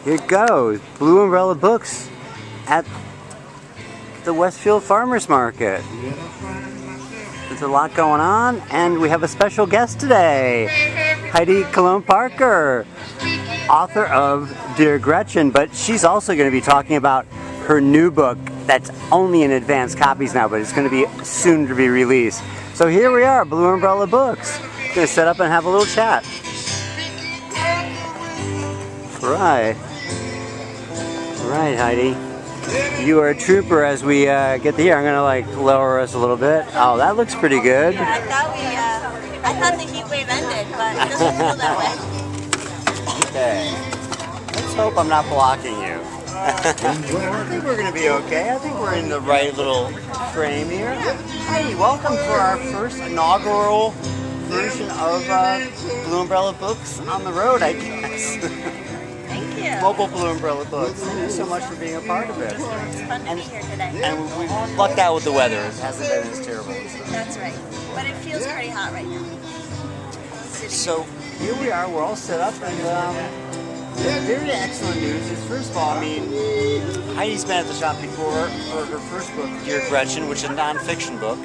here goes. Blue Umbrella Books at the Westfield Farmers Market. There's a lot going on, and we have a special guest today. Heidi Colonna Parker, author of Dear Gretchen, but she's also going to be talking about her new book that's only in advanced copies now, but it's going to be soon to be released. So here we are, Blue Umbrella Books. Going to set up and have a little chat. Right, Heidi. You are a trooper as we get here. I'm going to lower us a little bit. Oh, that looks pretty good. Yeah, I thought the heat wave ended, but it doesn't feel that way. Okay. Let's hope I'm not blocking you. I think we're going to be okay. I think we're in the right little frame here. Hey, welcome for our first inaugural version of Blue Umbrella Books on the road, I guess. Thank you. Mobile Blue Umbrella Books. Thank you so much for being a part of it. It's fun to be here today. And we lucked out with the weather. It hasn't been as terrible. That's right. But it feels pretty hot right now. So here we are. We're all set up, and very excellent news is, first of all, I mean, Heidi's been at the shop before for her first book, Dear Gretchen, which is a non-fiction book,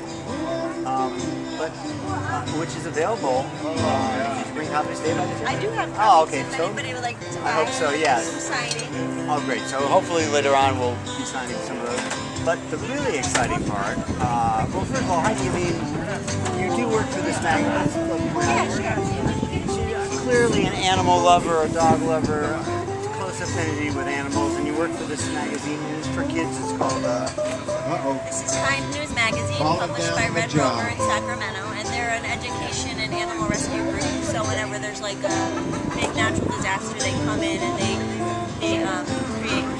which is available. Did you bring copies today? I do have copies. Oh, okay. If So anybody would like to buy, I hope so. Yeah. some signing. Oh, great. So hopefully later on we'll be signing some of those. But the really exciting part, well, first of all, Heidi, I mean, you do work for this magazine. Clearly an animal lover, a dog lover, close affinity with animals, and you work for this magazine. It's for kids. It's called This is Kind News Magazine, published by Red Rover in Sacramento, and they're an education and animal rescue group. So whenever there's like a big natural disaster, they come in and they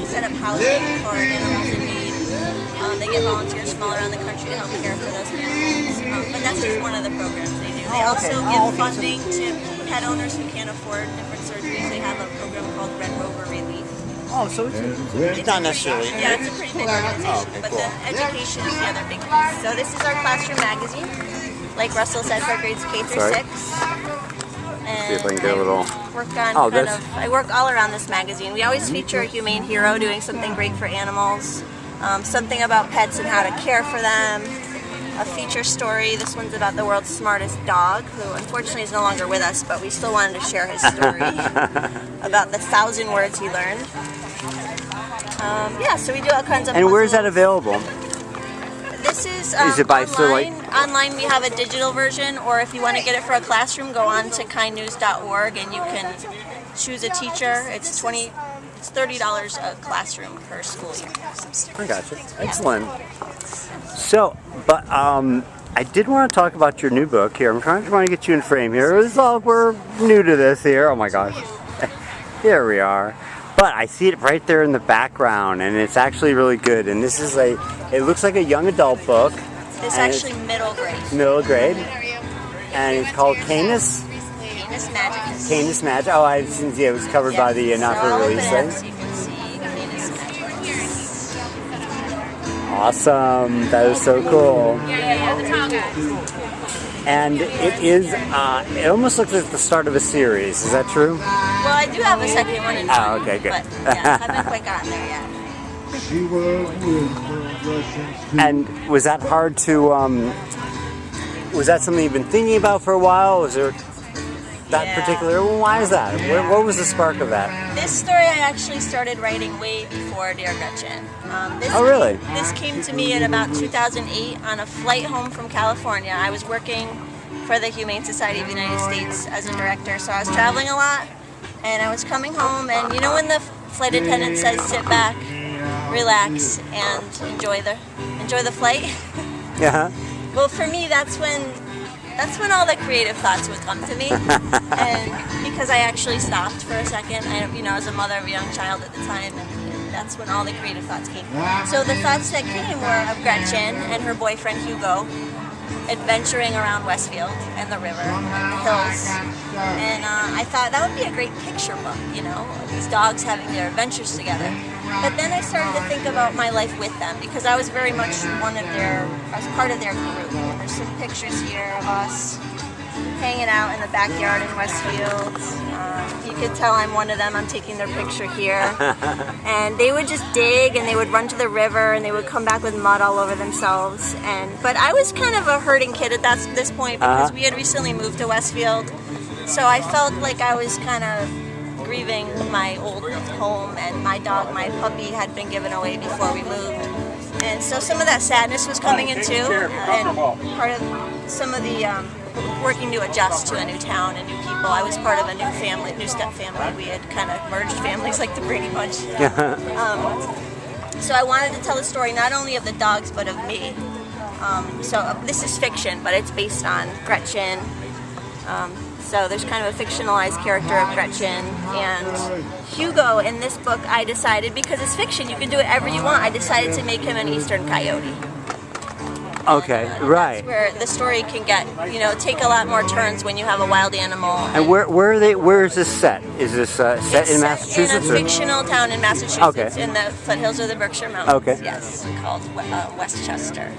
set up housing for animals in need. They get volunteers from all around the country to help care for those animals. But that's just one of the programs they do. They also give funding to pet owners who can't afford different surgeries. They have a program called Red Rover Relief. Oh, so it's not necessarily. Yeah, it's a pretty big organization, but the education is the other big piece. So this is our classroom magazine, like Russell said, for grades K through 6. And see if I can get a little. I work all around this magazine. We always feature a humane hero doing something great for animals, something about pets and how to care for them. A feature story. This one's about the world's smartest dog, who unfortunately is no longer with us, but we still wanted to share his story about the 1,000 words he learned. Yeah, so we do all kinds of. And where is that available? This is it by online. Online, we have a digital version, or if you want to get it for a classroom, go on to kindnews.org and you can choose a teacher. It's $30 a classroom per school year. I gotcha. Excellent. So, but I did want to talk about your new book here. I'm trying to get you in frame here. We're new to this here. Oh my gosh. Here we are. But I see it right there in the background, and it's actually really good. And this is it looks like a young adult book. It's actually middle grade. Middle grade. And it's called Canis? Canis Magicus. Canis Magic. Oh, I didn't see it. It was covered by the not for release thing. So you can see Canis Magicus. Awesome. That is so cool. And it is, it almost looks like the start of a series. Is that true? Well, I do have a second one in mind. Oh, okay, good. But yeah, I haven't quite gotten there yet. And was that hard to, was that something you've been thinking about for a while? Was there that particular, well, why is that? What was the spark of that? This story I actually started writing way before Dear Gretchen. Really? This came to me in about 2008 on a flight home from California. I was working for the Humane Society of the United States as a director, so I was traveling a lot, and I was coming home, and you know when the flight attendant says sit back, relax, and enjoy the flight? Yeah. Well, for me, that's when all the creative thoughts would come to me, and because I actually stopped for a second. I was a mother of a young child at the time, and that's when all the creative thoughts came. So the thoughts that came were of Gretchen and her boyfriend Hugo adventuring around Westfield and the river and the hills, and I thought that would be a great picture book, these dogs having their adventures together. But then I started to think about my life with them, because I was very much I was part of their group. There's some pictures here of us hanging out in the backyard in Westfield. You could tell I'm one of them. I'm taking their picture here. And they would just dig and they would run to the river and they would come back with mud all over themselves. But I was kind of a hurting kid at this point because we had recently moved to Westfield. So I felt like I was kind of grieving my old home, and my dog, my puppy, had been given away before we moved. And so some of that sadness was coming in too, and part of some of the working to adjust to a new town and new people. I was part of a new family, new step family. We had kind of merged families like the Brady Bunch. So I wanted to tell the story not only of the dogs but of me. So this is fiction, but it's based on Gretchen. So there's kind of a fictionalized character of Gretchen, and Hugo in this book I decided, because it's fiction, you can do whatever you want, I decided to make him an eastern coyote. Okay, right. That's where the story can get, take a lot more turns when you have a wild animal. And where is this set? Is this set in Massachusetts? In a fictional town in Massachusetts, okay, in the foothills of the Berkshire Mountains. Okay. Yes, called Westchester.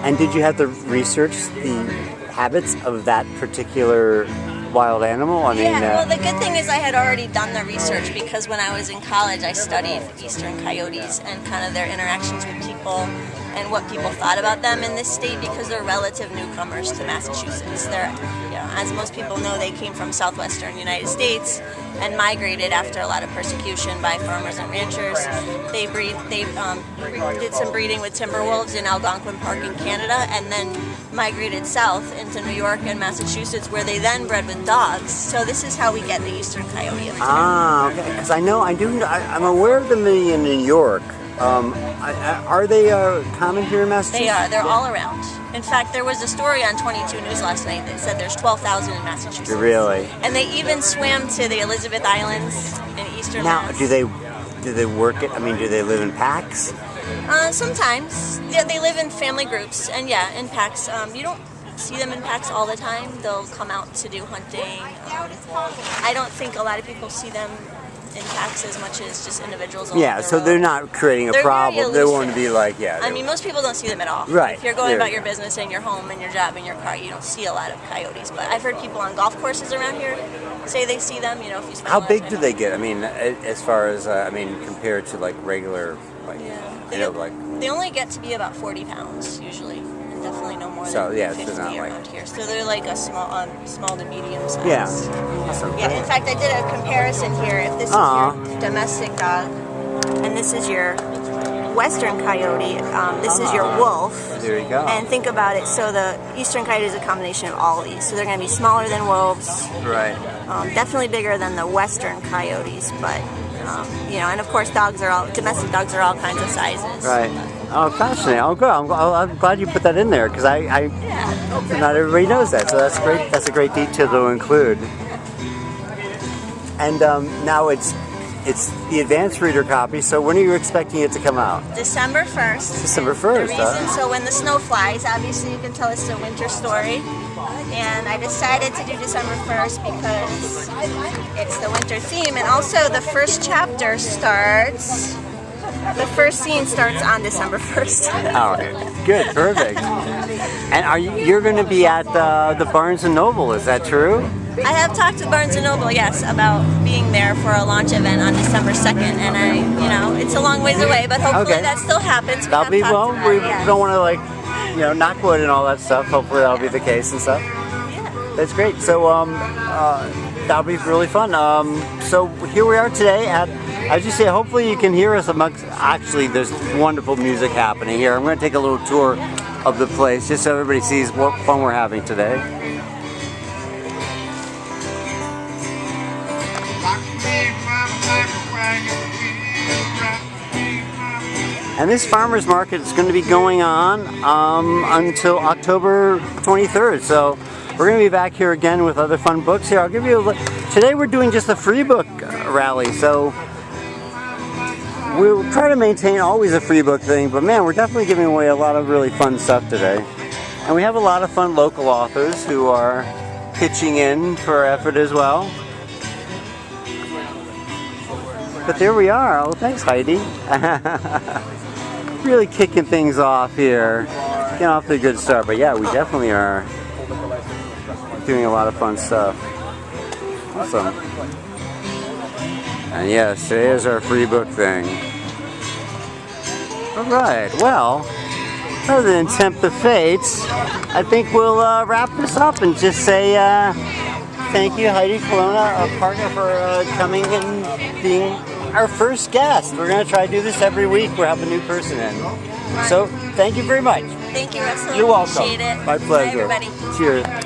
And did you have to research the habits of that particular wild animal? I mean, well, the good thing is I had already done the research, because when I was in college I studied eastern coyotes and kind of their interactions with people and what people thought about them in this state, because they're relative newcomers to Massachusetts. They're, as most people know, they came from southwestern United States and migrated after a lot of persecution by farmers and ranchers. They did some breeding with timber wolves in Algonquin Park in Canada, and then migrated south into New York and Massachusetts, where they then bred with dogs. So this is how we get the eastern coyote of today. Okay. Because I'm aware of them in New York. Are they common here in Massachusetts? They are. They're all around. In fact, there was a story on 22 News last night that said there's 12,000 in Massachusetts. Really? And they even swam to the Elizabeth Islands in eastern Mass. Now, do they work it? I mean, do they live in packs? Sometimes. They live in family groups, and in packs. You don't see them in packs all the time. They'll come out to do hunting. I don't think a lot of people see them in packs as much as just individuals. So they're not creating a problem. They want to be like, I mean, most people don't see them at all. Right. If you're going about your business and your home and your job and your car, you don't see a lot of coyotes. But I've heard people on golf courses around here say they see them. If you spend. How big do they get? I mean, as far as compared to like regular, they only get to be about 40 pounds usually. Definitely no more than 50 around here. So they're like a small to medium size. Yeah. Awesome. Yeah. In fact, I did a comparison here. If this is your domestic dog, and this is your western coyote, this is your wolf. There you go. And think about it. So the eastern coyote is a combination of all of these. So they're going to be smaller than wolves. Right. Definitely bigger than the western coyotes, but and of course, domestic dogs are all kinds of sizes. Right. Oh, fascinating. Oh, good. I'm glad you put that in there, because not everybody knows that. So that's great. That's a great detail to include. And now it's the advanced reader copy. So when are you expecting it to come out? December 1st. December 1st. So when the snow flies, obviously you can tell it's a winter story. And I decided to do December 1st because it's the winter theme, and also the first chapter starts. The first scene starts on December 1st. Oh, good, perfect. And you're going to be at the Barnes & Noble, is that true? I have talked to Barnes & Noble, yes, about being there for a launch event on December 2nd, and it's a long ways away, but hopefully that still happens. That'll be, we don't want to knock wood and all that stuff. Hopefully that'll be the case and stuff. Yeah. That's great. So that'll be really fun. So here we are today at, as you say, hopefully you can hear us amongst, actually there's wonderful music happening here. I'm going to take a little tour of the place just so everybody sees what fun we're having today. And this farmer's market is going to be going on until October 23rd. So we're going to be back here again with other fun books here. I'll give you today we're doing just a free book rally. So we'll try to maintain always a free book thing, but man, we're definitely giving away a lot of really fun stuff today. And we have a lot of fun local authors who are pitching in for our effort as well. But there we are. Oh, thanks, Heidi. Really kicking things off here. Getting off to a good start. But yeah, we definitely are doing a lot of fun stuff. Awesome. And yes, today is our free book thing. Alright, well, other than tempt the fates, I think we'll wrap this up and just say thank you, Heidi Colonna, our partner, for coming and being our first guest. We're going to try to do this every week. We'll have a new person in. So, thank you very much. Thank you, Russell. You're welcome. Appreciate it. My pleasure. Bye, everybody. Cheers.